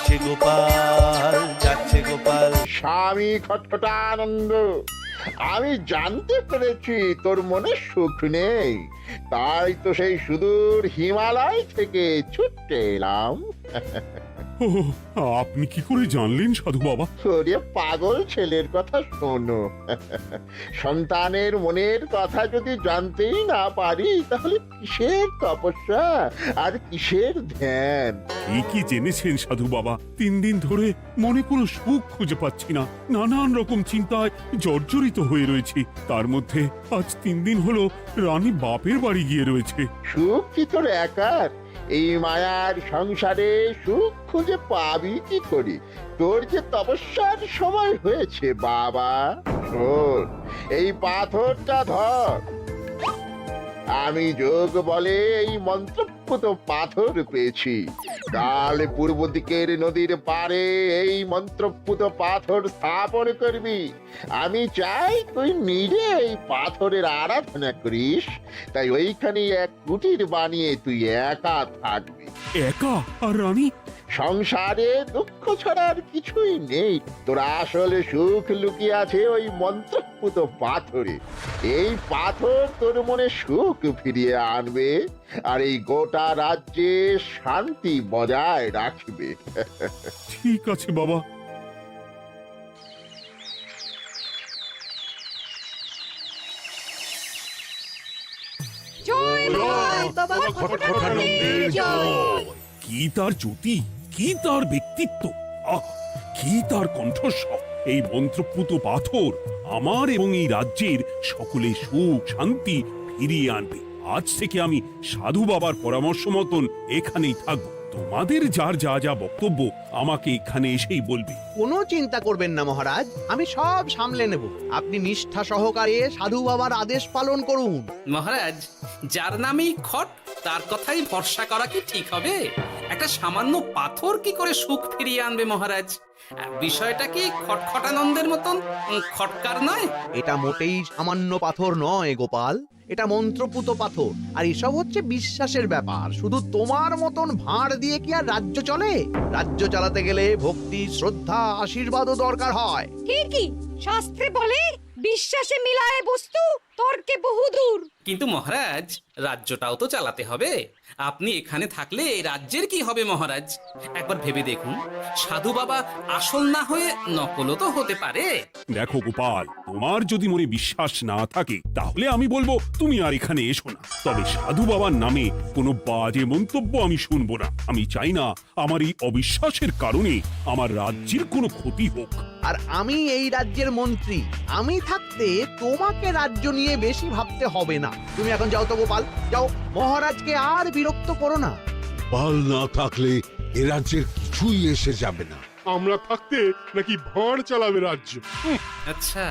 যাচ্ছে গোপাল, যাচ্ছে গোপাল। স্বামী খটখটানন্দ, আমি জানতে পেরেছি তোর মনে সুখ নেই, তাই তো সেই সুদূর হিমালয় থেকে ছুটে এলাম। ও, আপনি কি করে জানলেন সাধু বাবা? ওরে পাগল ছেলের কথা শোনো। সন্তানের মনের কথা যদি জানতেই না পারি, তাহলে কিসের তপস্যা আর কিসের ধ্যান? কি জেনেছেন সাধু বাবা? 3 দিন ধরে মনে কোনো সুখ খুঁজে পাচ্ছি না, নানান রকম চিন্তায় জর্জরিত হয়ে রয়েছি। তার মধ্যে আজ 3 দিন হলো রানী বাপের বাড়ি গিয়ে রয়েছে। সুখ কি তোর একার? এই মায়ার সংসারে সুখ খুঁজে পাবি কি করি? তোর যে তপস্যার সময় হয়েছে বাবা। শোন, এই পাথরটা ধর। আমি যোগ বলে এই মন্ত্রপুত পাথর পেয়েছি। কাল পূর্ব দিকের নদীর পাড়ে এই মন্ত্রপুত পাথর স্থাপন করবি। আমি চাই তুই নিজে এই পাথরের আরাধনা করিস। তাই ওইখানে এক কুটির বানিয়ে তুই একা থাকবি। একা? আর রানী? সংসারে দুঃখ ছাড়ার কিছুই নেই। তোর আসলে সুখ লুকিয়ে আছে ওই মন্ত্রপুত পাথরে। এই পাথর তোর মনে সুখ ফিরিয়ে আনবে আর এই গোটা রাজ্যে শান্তি বজায় রাখবে। ঠিক আছে বাবা। জয় বাবা খটখটানন্দের জয়। কি তার জ্যোতি, কি তার ব্যক্তিত্ব, আহ, কি তার কণ্ঠস্বর! এই মন্ত্রপুত পাথর আমার এবং এই রাজ্যের সকলে সুখ শান্তি ফিরিয়ে আনবে। আজ থেকে আমি সাধু বাবার পরামর্শ মতন এখানেই থাকবো। তোমাদের যার যা যা বক্তব্য আমাকে এখানে এসেই বলবে। কোনো চিন্তা করবেন না মহারাজ, আমি সব সামলে নেব। আপনি নিষ্ঠা সহকারে সাধু বাবার আদেশ পালন করুন। মহারাজ, যার নামেই খট তার কথাই ভরসা করা কি ঠিক হবে? একটা সামান্য পাথর কি করে সুখ ফিরিয়ে আনবে মহারাজ? বিষয়টা কি খটখটানন্দের মতন খটকার নয়? এটা মোটেই সামান্য পাথর নয় গোপাল, এটা মন্ত্রপুত পাথর। আর এসব হচ্ছে বিশ্বাসের ব্যাপার। শুধু তোমার মতন ভাঁড় দিয়ে কি আর রাজ্য চলে? রাজ্য চালাতে গেলে ভক্তি, শ্রদ্ধা, আশীর্বাদও দরকার হয়। ঠিকই, শাস্ত্রে বলে বিশ্বাসে মিলায় বস্তু, তর্কে বহুদূর। কিন্তু মহারাজ, রাজ্যটাও তো চালাতে হবে। আপনি এখানে থাকলে এই রাজ্যের কি হবে মহারাজ? একবার ভেবে দেখুন, সাধু বাবা আসল না হয়ে নকলও তো হতে পারে। দেখো গোপাল, তোমার যদি মনে বিশ্বাস না থাকে তাহলে আমি বলবো তুমি আর এখানে এসো না। তবে সাধু বাবার নামে কোনো বাজে মন্তব্য আমি শুনবো না। আমি চাই না আমার এই অবিশ্বাসের কারণে আমার রাজ্যের কোনো ক্ষতি হোক। আর আমি এই রাজ্যের মন্ত্রী, আমি থাকতে তোমাকে রাজ্য নিয়ে বেশি ভাবতে হবে না। তুমি এখন যাও তো গোপাল, যাও। মহারাজকে আর বিরক্ত করো না। পাল না থাকলে এ রাজ্যের কিছুই এসে যাবে না। আমরা থাকতে নাকি ভাঁড় চালাবে রাজ্য? আচ্ছা,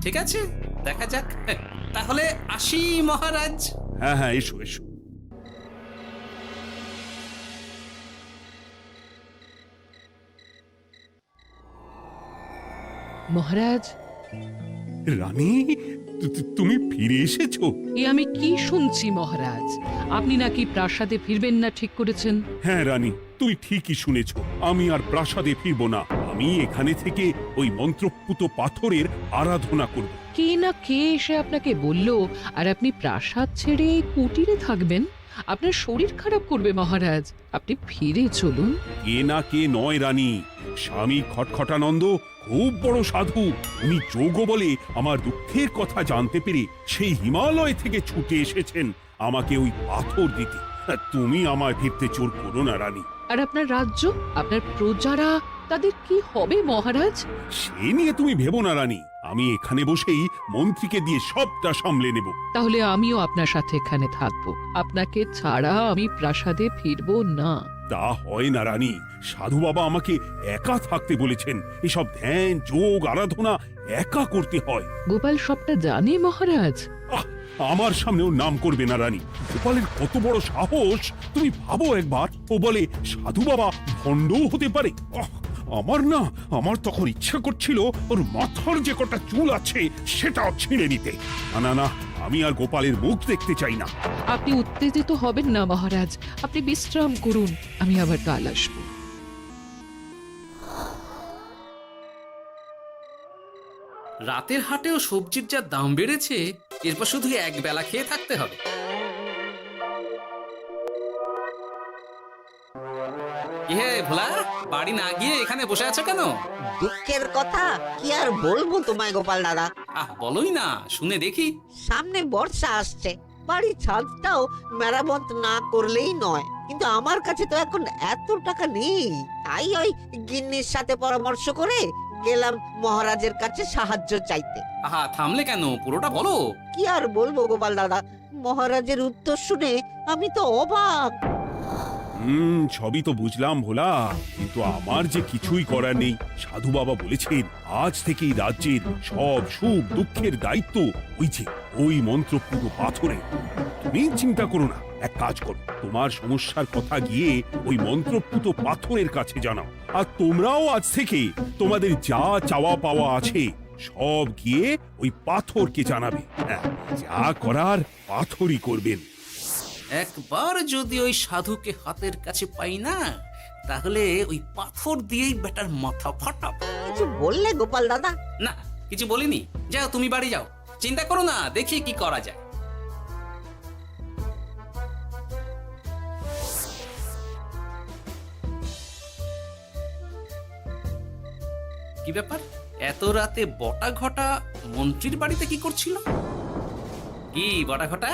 ঠিক আছে, দেখা যাক। তাহলে আসি মহারাজ। হ্যাঁ হ্যাঁ, এসো এসো। মহারাজ, রানী, তুমি ফিরে এসেছো? এ আমি কি শুনছি মহারাজ? আপনি নাকি প্রাসাদে ফিরবেন না ঠিক করেছেন? হ্যাঁ রানী, তুমি ঠিকই শুনেছ। আমি আর প্রাসাদে ফিরবো না। আমি এখানে থেকে ওই মন্ত্রপুত পাথরের আরাধনা করব। কে না কে এসে আপনাকে বলল আর আপনি প্রাসাদ ছেড়ে এই কুটিরে থাকবেন? আপনার শরীর খারাপ করবে মহারাজ, আপনি ফিরে চলুন। কে না কে নয় রানী, স্বামী খটখটানন্দ খুব বড় সাধু। উনি যোগ বলে আমার দুঃখের কথা জানতে পেরে সেই হিমালয় থেকে ছুটে এসেছেন আমাকে ওই পাথর দিতে। তুমি আমায় ফিরতে জোর করো না রানী। আর আপনার রাজ্য, আপনার প্রজারা, তাদের কি হবে মহারাজ? সে নিয়ে তুমি ভেবো না রানী, আমি এখানে বসেই মন্ত্রীকে দিয়ে সবটা সামলে নেব। তাহলে আমিও আপনার সাথে এখানে থাকবো। আপনাকে ছাড়া আমি প্রাসাদে ফিরবো না। তা হয় না রানী, সাধু বাবা আমাকে একা থাকতে বলেছেন। এসব ধ্যান যোগ আরাধনা একা করতে হয়। গোপাল সবটা জানে মহারাজ। আহ, আমার সামনেও নাম করবে না রানী। গোপালের কত বড় সাহস তুমি ভাবো একবার। ও বলে সাধু বাবা ভণ্ডও হতে পারে। আমার তখন ইচ্ছা করছিল ওর মাথার যে কটা চুল আছে সেটাও ছিঁড়ে নিতে। না না, আমি আর গোপালের মুখ দেখতে চাই না। আপনি উত্তেজিত হবেন না মহারাজ, আপনি বিশ্রাম করুন, আমি আবার কাল আসবো। রাতের হাটেও সবজির যা দাম বেড়েছে, এরপর শুধু এক বেলা খেয়ে থাকতে হবে। হে ভোলা, বাড়ি না গিয়ে এখানে বসে আছো কেন? দুঃখের কথা কি আর বলবো তোমায় গোপাল দাদা। বলোই না, শুনে দেখি। সামনে বর্ষা আসছে, বাড়ির ছাদটাও মেরামত না করলেই নয়। কিন্তু আমার কাছে তো এখন এত টাকা নেই, তাই ওই গিন্নির সাথে পরামর্শ করে গেলাম মহারাজের কাছে সাহায্য চাইতে। থামলে কেন, পুরোটা বলো। কি আর বলবো গোপাল দাদা, মহারাজের উত্তর শুনে আমি তো অবাক। সবই তো বুঝলাম ভোলা, কিন্তু আমার যে কিছুই করার নেই। সাধু বাবা বলেছেন আজ থেকেই রাজ্যের সব সুখ দুঃখের দায়িত্ব ওই মন্ত্রপুত পাথরে। তুমি চিন্তা করো না, এক কাজ করো, তোমার সমস্যার কথা গিয়ে ওই মন্ত্রপুত পাথরের কাছে জানাও। আর তোমরাও আজ থেকে তোমাদের যা চাওয়া পাওয়া আছে সব গিয়ে ওই পাথরকে জানাবে। যা করার পাথরই করবেন। একবার যদি ওই সাধুকে হাতের কাছে পাই না, তাহলে ওই পাথর দিয়েই বেটার মাথা ফাটাবো। কিছু বললে গোপাল দাদা? না, কিছু বলিনি। যাও, তুমি বাড়ি যাও, চিন্তা করো না, দেখি কি করা যায়। কি ব্যাপার, এত রাতে বটা ঘটা মন্ত্রীর বাড়িতে কি করছিল? কি বটা ঘটা,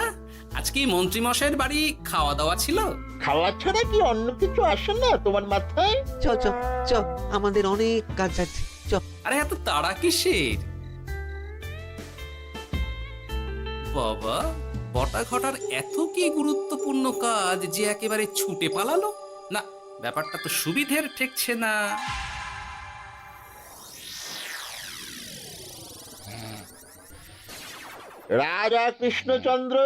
আজকে মন্ত্রী মশাইয়ের বাড়ি খাওয়া দাওয়া ছিল? খাওয়া ছাড়া কি অন্য কিছু আসে না তোমার মাথায়? চ চ চ, আমাদের অনেক কাজ আছে, চ। আরে এত তাড়া কিসের? বাবা, বটা ঘটার এত কি গুরুত্বপূর্ণ কাজ যে একেবারে ছুটে পালালো? না, ব্যাপারটা তো সুবিধের ঠেকছে না। রাজা কৃষ্ণচন্দ্র,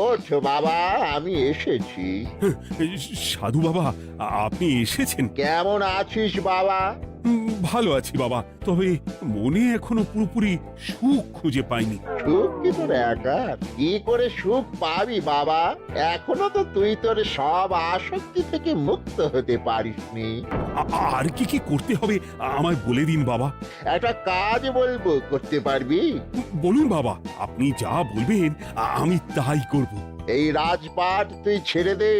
ওঠ বাবা, আমি এসেছি। সাধু বাবা, আপনি এসেছেন? কেমন আছিস বাবা? ভালো আছি বাবা, তবে মনে এখনো পুরোপুরি সুখ খুঁজে পাইনি। সুখ কি তোর একার? কি করে সুখ পাবি বাবা? এখনো তো তুই তোর সব আসক্তি থেকে মুক্ত হতে পারিসনি। আর কি কি করতে হবে আমায় বলে দিন বাবা। একটা কাজ বলবো, করতে পারবি? বলুন বাবা, আপনি যা বলবেন আমি তাই করব। এই রাজপাট তুই ছেড়ে দে,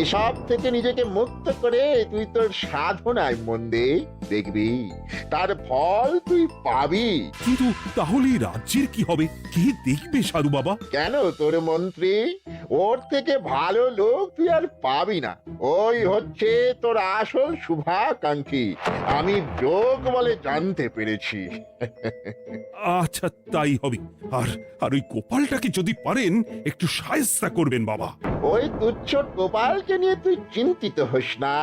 এসব থেকে নিজেকে মুক্ত করে তুই তোর সাধনায় মন দে, দেখবি তার ফল তুই পাবি। কিন্তু তাহলে রাজ্যের কি হবে? কে দেখবে সাধু বাবা? কেন, তোর মন্ত্রী? ওর থেকে ভালো লোক তুই আর পাবি না। ওই হচ্ছে তোর আসল শুভাকাঙ্ক্ষী, আমি যোগ বলে জানতে পেরেছি। আচ্ছা, তাই হবে। আর আর ওই গোপালটাকে যদি পারেন একটু সাহায্য করবেন বাবা। ওই তুচ্ছ গোপালকে নিয়ে তুই চিন্তিত হোস না,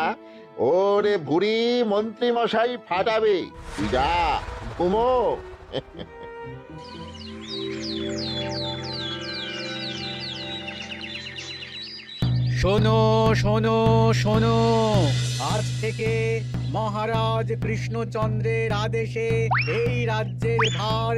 ওরে বুড়ি মন্ত্রী মশাই ফাটাবে। তুই যা, ঘুমো। শোনো শোনো শোনো, আজ থেকে মহারাজ কৃষ্ণচন্দ্রের আদেশে এই রাজ্যের ভার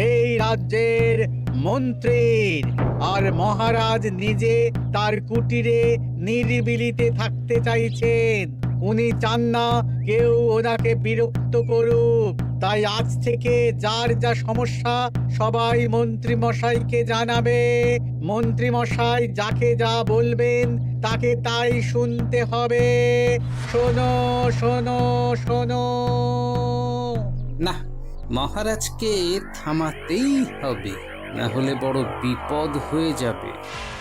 এই রাজ্যের মন্ত্রীর। আর মহারাজ নিজে তার কুটিরে নিরিবিলিতে থাকতে চাইছেন। উনি চান না কেউ ওনাকে বিরক্ত করুক। তাই আজ থেকে যার যা সমস্যা সবাই মন্ত্রী মশাইকে জানাবে। মন্ত্রী মশাই যাকে যা বলবেন তাকে তাই শুনতে হবে। শোনো শোনো শোনো। না, মহারাজকে থামাতেই হবে, না হলে বড় বিপদ হয়ে যাবে।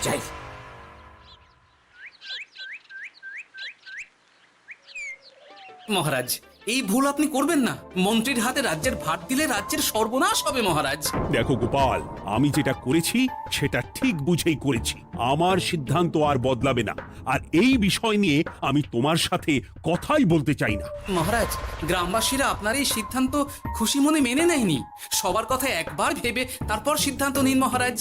যাই। মহারাজ, এই ভুল আপনি করবেন না। মন্ত্রীর হাতে রাজ্যের ভার দিলে রাজ্যের সর্বনাশ হবে মহারাজ। দেখো গোপাল, আমি যেটা করেছি সেটা ঠিক বুঝেই করেছি। আমার সিদ্ধান্ত আর বদলাবে না। আর এই বিষয় নিয়ে আমি তোমার সাথে কথাই বলতে চাই না। মহারাজ, গ্রামবাসীরা আপনার এই সিদ্ধান্ত খুশি মনে মেনে নেয়নি। সবার কথা একবার ভেবে তারপর সিদ্ধান্ত নিন মহারাজ।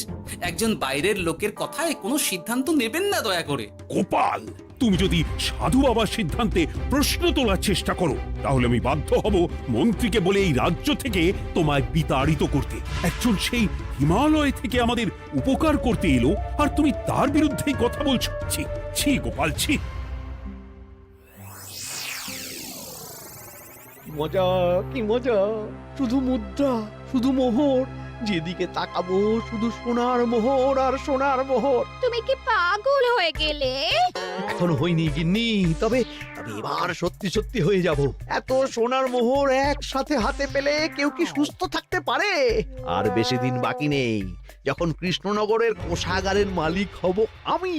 একজন বাইরের লোকের কথায় কোনো সিদ্ধান্ত নেবেন না দয়া করে। গোপাল, তুমি যদি সাধু বাবার সিদ্ধান্তে প্রশ্ন তোলার চেষ্টা করো তাহলে আমি বাধ্য হব মন্ত্রীকে বলে এই রাজ্য থেকে তোমায় বিতাড়িত করতে। একজন সেই হিমালয় থেকে আমাদের উপকার করতে এলো আর তুমি তার বিরুদ্ধেই কথা বলছো। ছি ছি গোপাল, ছি। মজা কি মজা, শুধু মুদ্রা, শুধু মোহর, যেদিকে তাকাবো শুধু সোনার মোহর আর সোনার মোহর। তুমি কি পাগল হয়ে গেলে? এখনো হয়নি গিন্নি, তবে তবে এবার সত্যি সত্যি হয়ে যাব। এত সোনার মোহর একসাথে হাতে পেলে কেউ কি সুস্থ থাকতে পারে? আর বেশি দিন বাকি নেই যখন কৃষ্ণনগরের কোষাগারের মালিক হব আমি।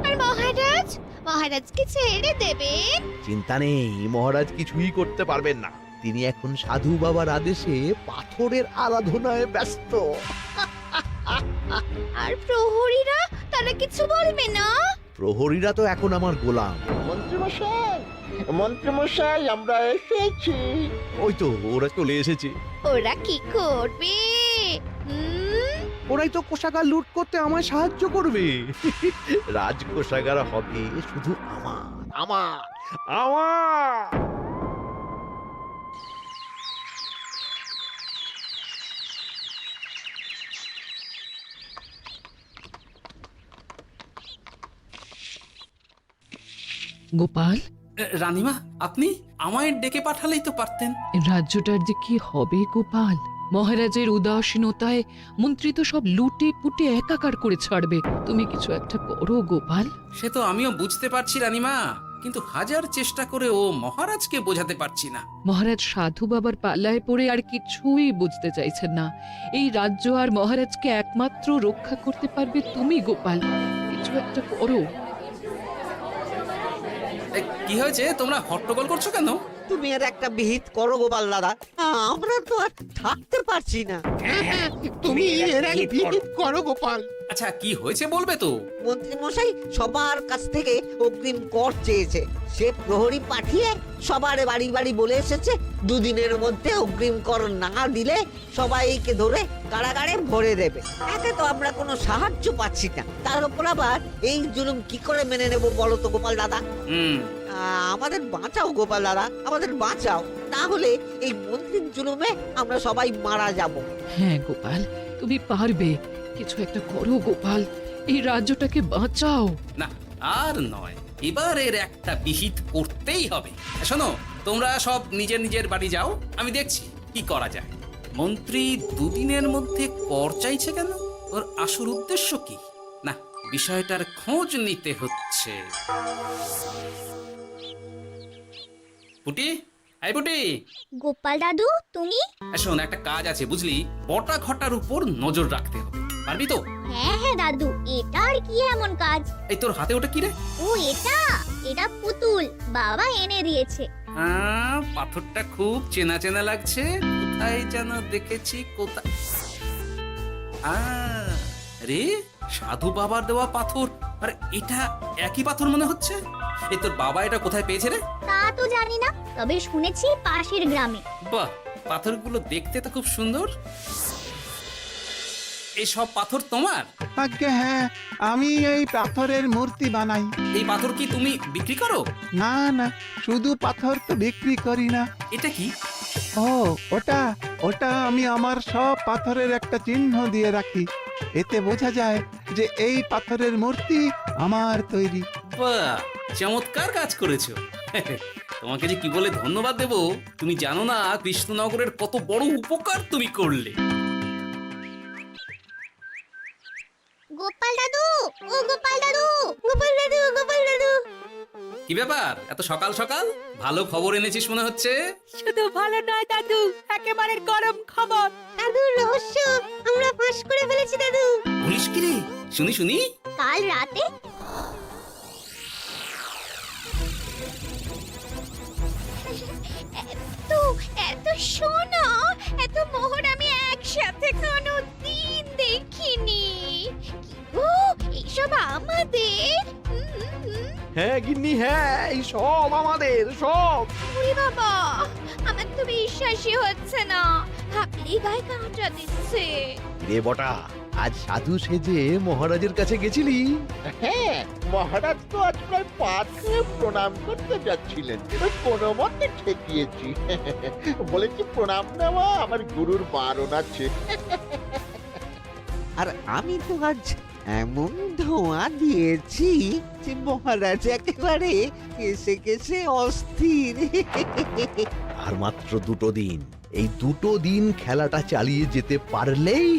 আর মহারাজ, মহারাজকে ছেড়ে দেবেন? চিন্তা নেই, মহারাজ কিছুই করতে পারবেন না। তিনি এখন সাধু বাবার আদেশে পাথরের আরাধনায় ব্যস্ত। আর প্রহরীরা, তারা কিছু বলবে না? প্রহরীরা তো এখন আমার গোলাম। মন্ত্রীমশাই, মন্ত্রীমশাই, আমরা এসেছি। ওই তো ওরা চলে এসেছে। ওরা কি করবে? ওরাই তো কোষাগার লুট করতে আমায় সাহায্য করবে। রাজ কোষাগার হবে শুধু আমার, আমার, আমার। গোপাল, রানীমা, আপনি আমায় ডেকে পাঠালেই তো পারতেন। রাজ্যটার যে কি হবে গোপাল? মহারাজের উদাসীনতায় মন্ত্রী তো সব লুটে পুটে একাকার করে ছাড়বে। তুমি কিছু একটা করো গোপাল। সে তো আমিও বুঝতে পারছি রানীমা, কিন্তু হাজার চেষ্টা করে ও মহারাজকে বোঝাতে পারছি না। মহারাজ সাধু বাবার পাল্লায় পড়ে আর কিছুই বুঝতে চাইছেন না। এই রাজ্য আর মহারাজকে একমাত্র রক্ষা করতে পারবে তুমি গোপাল। কিছু একটা করো। কি হয়েছে, তোমরা হট্টগোল করছো কেন? তুমি আর একটা বিহিত করো গোপাল দাদা, আমরা তো আর থাকতে পারছি না। তুমি এর এক বিহিত করো গোপাল। আচ্ছা, কি হয়েছে বলবে তো? মন্ত্রী মশাই সবার কাছ থেকে অগ্রিম কর চেয়েছে। সে প্রহরী পাঠিয়ে সবার বাড়ি বাড়ি বলে এসেছে দুদিনের মধ্যে অগ্রিম কর না দিলে সবাইকে ধরে কারাগারে ভরে দেবে। একে তো আমরা কোনো সাহায্য পাচ্ছি না, তার উপর আবার এই জুলুম কি করে মেনে নেব বলো তো গোপাল দাদা? আমাদের বাঁচাও গোপাল দাদা, আমাদের বাঁচাও, না হলে এই মন্ত্রীর জুলুমে আমরা সবাই মারা যাব। হ্যাঁ গোপাল, তুমি পারবে। কিছু একটা করো গোপাল, এই রাজ্যটাকে বাঁচাও। না, আর নয়, এবার এর একটা বিহিত করতেই হবে। শোনো, তোমরা সব নিজের নিজের বাড়ি যাও, আমি দেখছি কি করা যায়। মন্ত্রী দুদিনের মধ্যে কর চাইছে কেন? ওর আসল উদ্দেশ্য কি? না, বিষয়টার খোঁজ নিতে হচ্ছে। পুটি, এই পুটি। গোপাল দাদু, তুমি? শোন, একটা কাজ আছে বুঝলি, বটা ঘটার উপর নজর রাখতে হবে। পারবি তো? হ্যাঁ হ্যাঁ দাদু, এটা আর কি এমন কাজ? এই তোর হাতে ওটা কি রে? ও এটা পুতুল, বাবা এনে দিয়েছে। পাথরটা খুব চেনা চেনা লাগছে, কোথায় যেন দেখেছি। কোথায়? রে, সাধু বাবার দেওয়া পাথর। আর এটা একই পাথর মনে হচ্ছে। এই তোর বাবা এটা কোথায় পেয়েছে রে? তা তো জানি না, তবে শুনেছি পাশের গ্রামে। বাহ, পাথরগুলো দেখতে তো খুব সুন্দর। এই সব পাথর তোমার? আজ্ঞে হ্যাঁ, আমি এই পাথরের মূর্তি বানাই। এই পাথর কি তুমি বিক্রি করো? না না, শুধু পাথর তো বিক্রি করি না। এটা কি? ও, ওটা ওটা আমি আমার সব পাথরের একটা চিহ্ন দিয়ে রাখি। এতে বোঝা যায় যে এই পাথরের মূর্তি আমার তৈরি। বাহ, চমৎকার কাজ করেছো। তোমাকে যে কি বলে ধন্যবাদ দেব তুমি জানো না। কৃষ্ণনগরের কত বড় উপকার তুমি করলে। গোপাল দাদু, ও গোপাল দাদু, গোপাল দাদু, গোপাল দাদু। কি ব্যাপার, এত সকাল সকাল? ভালো খবর এনেছিস মনে হচ্ছে। শুধু ভালো নয় দাদু, একেবারে গরম খবর। দাদু, রহস্য আমরা ফাঁস করে ফেলেছি দাদু। বলিস কি রে? শুনি শুনি। কাল রাতে এত সোনা, এত মোহর আমি একসাথে কোনোদিন দেখিনি। ও, এইসব আমাদের? হ্যাঁ গিন্নি, হ্যাঁ, এই সব আমাদের, সব। ওরে বাবা, আমার তো বিশ্বাসই হচ্ছে না, ভাবলেই গায়ে কাঁটা দিচ্ছে। রে বটা, আজ সাধু সেজে মহারাজের কাছে গেছিলি? হ্যাঁ, মহারাজ তো আজ প্রায় পা ছুঁয়ে প্রণাম করতে যাচ্ছিলেন, কোনো মতে ঠেকিয়েছি। বলেছি প্রণাম নেওয়া আমার গুরুর বারণ আছে। আর আমি তো আজ এমন ধোঁয়া দিয়েছি যে মহারাজ একেবারে কেসে কেসে অস্থির। আর মাত্র 2 দিন, এই 2 দিন খেলাটা চালিয়ে যেতে পারলেই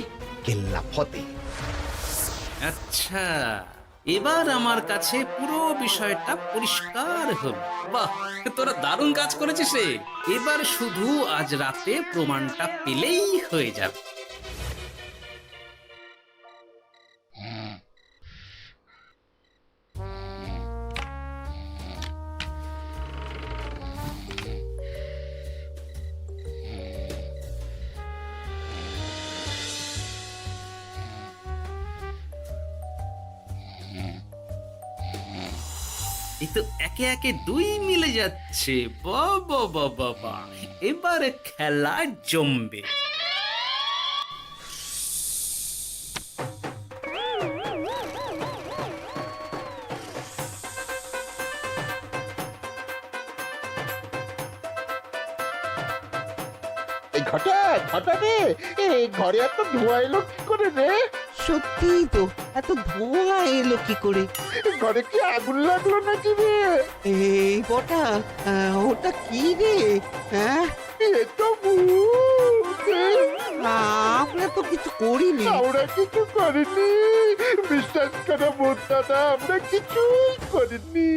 কেল্লা ফতে। আচ্ছা, এবার আমার কাছে পুরো বিষয়টা পরিষ্কার হলো। বাহ, তোরা দারুণ কাজ করেছিস রে। এবার শুধু আজ রাতে প্রমাণটা পেলেই হয়ে যাবে। এই তো একে একে 2 মিলে যাচ্ছে। বাবা বাবা বাবা, এবার খেলা জমবে। এই ঘটা ঘটা রে, এই ঘরে এত ধোঁয়া এলো কি করে রে? সত্যিই তো, এত ধোঁয়া এলো কি করে? ঘরে কি আগুন লাগলো নাকি রে? এই বটা, ওটা কি রে? হ্যাঁ, এ তো ভূত। আমরা তো কিছু করিনি। আমরা কিছু করিনি, বিশ্বাস করো ভূত দাদা, আমরা কিছুই করিনি।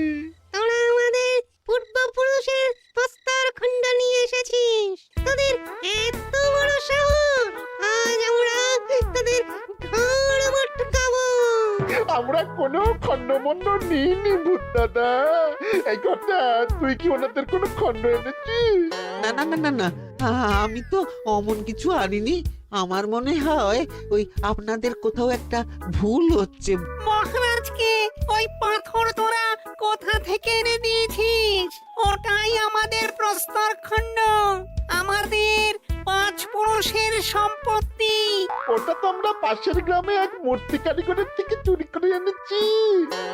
তোরা আমাদের পূর্বপুরুষের প্রস্তর খণ্ড নিয়ে এসেছিস। তোদের এত বড় সাহস, আজ আমরা তোদের ঘাড় মটকাবো। আমরা কোনো খণ্ডমণ্ড নিইনি ভূত দাদা। এই কথা, তুই কি ওনাদের কোনো খণ্ড এনেছিস? না না না না না, আমি তো অমন কিছু আনিনি। আমার মনে হয় ওই আপনাদের কোথাও একটা ভুল হচ্ছে। মহারাজকে ওই পাথর তোরা কোথা থেকে এনে দিয়েছিস? ওটাই আমাদের প্রস্তর খণ্ড, আমাদের 5 পুরুষের সম্পত্তি। ওটা তো আমরা পাশের গ্রামে এক মূর্তি কারিগরের থেকে চুরি করে এনেছি।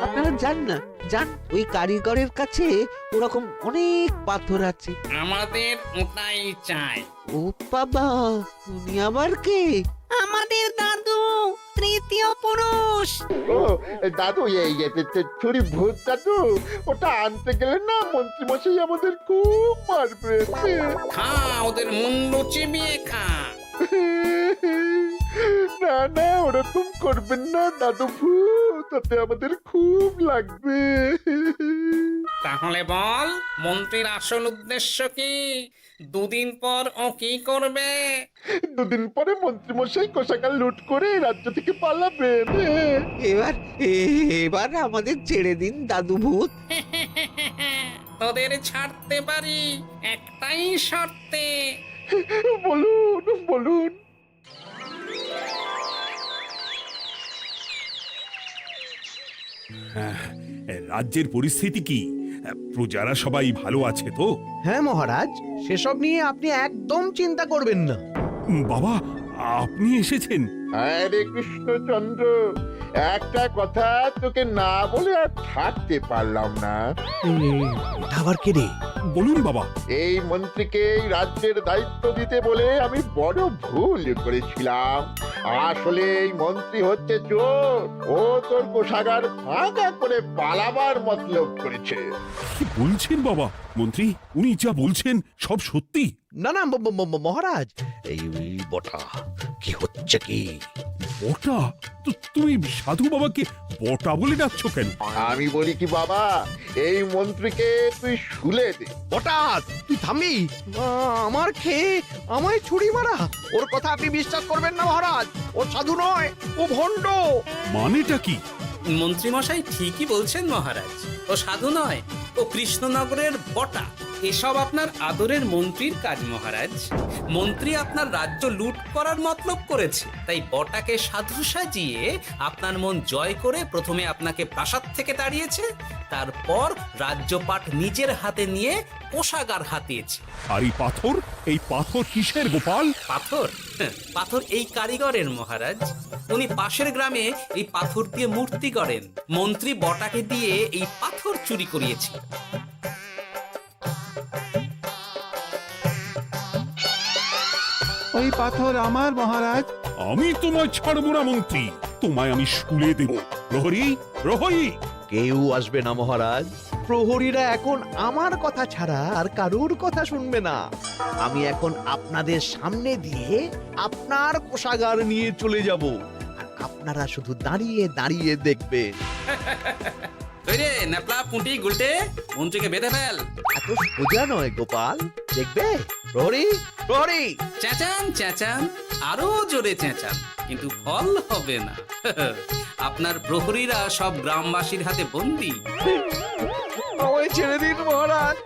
আপনারা যান না, যান, ওই কারিগরের কাছে ওরকম অনেক পাথর আছে। আমাদের ওটাই চাই। ও বাবা, উনি আবার কে? আমাদের দাদু, তৃতীয় পুরুষ। ও দাদু, এই চুরি ভূত দাদু, ওটা আনতে গেলে না মন্ত্রী মশাই আমাদের খুব মারবে। খা, ওদের মুন্ডু চিবিয়ে খা। না না, ওরকম করবেন না দাদু ভূত, তাতে আমাদের খুব লাগবে। তাহলে বল, মন্ত্রীর আসল উদ্দেশ্য কি? 2 দিন পর ও কি করবে? 2 দিন পরে মন্ত্রী মশাই কোষাগার লুট করে রাজ্য থেকে পালাবেন। এবার এবার আমাদের ছেড়ে দিন দাদু ভূত। তোদের ছাড়তে পারি একটাই শর্তে। বলুন বলুন। রাজ্যের পরিস্থিতি কি? প্রজারা সবাই ভালো আছে তো? হ্যাঁ মহারাজ, সেসব নিয়ে আপনি একদম চিন্তা করবেন না। বাবা, আপনি এসেছেন? আরে কৃষ্ণচন্দ্র, একটা কথা তোকে না বলে আর থাকতে পারলাম না। আবার কে রে? বলুন বাবা। এই মন্ত্রীকে এই রাজ্যের দায়িত্ব দিতে বলে আমি বড় ভুল করেছিলাম। আসলে এই মন্ত্রী হচ্ছে চোর। ও তোর কোষাগার ফাঁকা করে পালাবার মতলব করেছে। কি বলছেন বাবা? মন্ত্রী, উনি যা বলছেন সব সত্যি? না না মহারাজ, এই বটা কি হচ্ছে কি? বটা? তুমি সাধু বাবাকে বটা বলে ডাকছো কেন? আমি বলি কি বাবা, এই মন্ত্রীকে তুই শুলে দে। বটা, তুই থামবি? আমার খেয়ে আমায় ছুরি মারা? ওর কথা আপনি বিশ্বাস করবেন না মহারাজ। ও সাধু নয়, ও ভণ্ড। মানেটা কি? মন্ত্রী মশাই ঠিকই বলছেন মহারাজ। ও সাধু নয়, ও কৃষ্ণনগরের বটা। এসব আপনার আদরের মন্ত্রীর কাজ মহারাজ। মন্ত্রী আপনার রাজ্য লুট করার মতলব করেছে, তাই বটাকে সাধু সাজিয়ে আপনার মন জয় করে প্রথমে আপনাকে প্রাসাদ থেকে তাড়িয়েছে, তারপর রাজ্যপাট নিজের হাতে নিয়ে কোষাগার হাতিয়েছে। আর এই পাথর? এই পাথর কিসের গোপাল? পাথর? পাথর এই কারিগরের মহারাজ। উনি পাশের গ্রামে এই পাথর দিয়ে মূর্তি গড়েন। মন্ত্রী বটাকে দিয়ে এই পাথর চুরি করিয়েছে। ওই পাথর আমার মহারাজ। আমি তোমায় ছাড়বো না মন্ত্রী, তোমায় আমি শুলে দেব। প্রহরী, প্রহরী! কেউ আসবে না মহারাজ, প্রহরীরা এখন আমার কথা ছাড়া আর কারুর কথা শুনবে না। আমি এখন আপনাদের সামনে দিয়ে আপনার কোষাগার নিয়ে চলে যাব, আর আপনারা শুধু দাঁড়িয়ে দাঁড়িয়ে দেখবেন। ওই রে ন্যাপলা পুঁটি গুলটে মন্ত্রীকে বেঁধে ফেল। এত সোজা নয় গোপাল, দেখবে? প্রহরী, প্রহরী! চেঁচান চেঁচান, আরো জোরে চেঁচান, কিন্তু ফল হবে না। আপনার প্রহরীরা সব গ্রামবাসীর হাতে বন্দী। আমায় ছেড়ে দিন মহারাজ,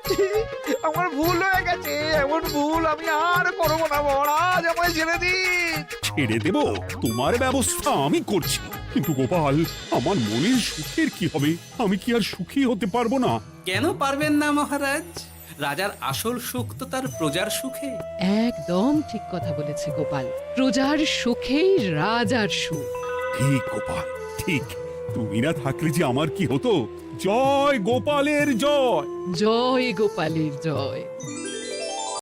আমার ভুল হয়ে গেছে, এমন ভুল আমি আর করবো না মহারাজ, আমায় ছেড়ে দিন। ছেড়ে দেব? তোমার ব্যবস্থা আমি করছি। কিন্তু গোপাল, আমার মনের সুখের কি হবে? আমি কি আর সুখী হতে পারবো না? কেন পারবেন না মহারাজ? রাজার আসল সুখ তো তার প্রজার সুখে। একদম ঠিক কথা বলেছে গোপাল, প্রজার সুখেই রাজার সুখ। ঠিক গোপাল, ঠিক। তুমি না থাকলে যে আমার কি হতো? জয় গোপালের জয়। জয় গোপালের জয়।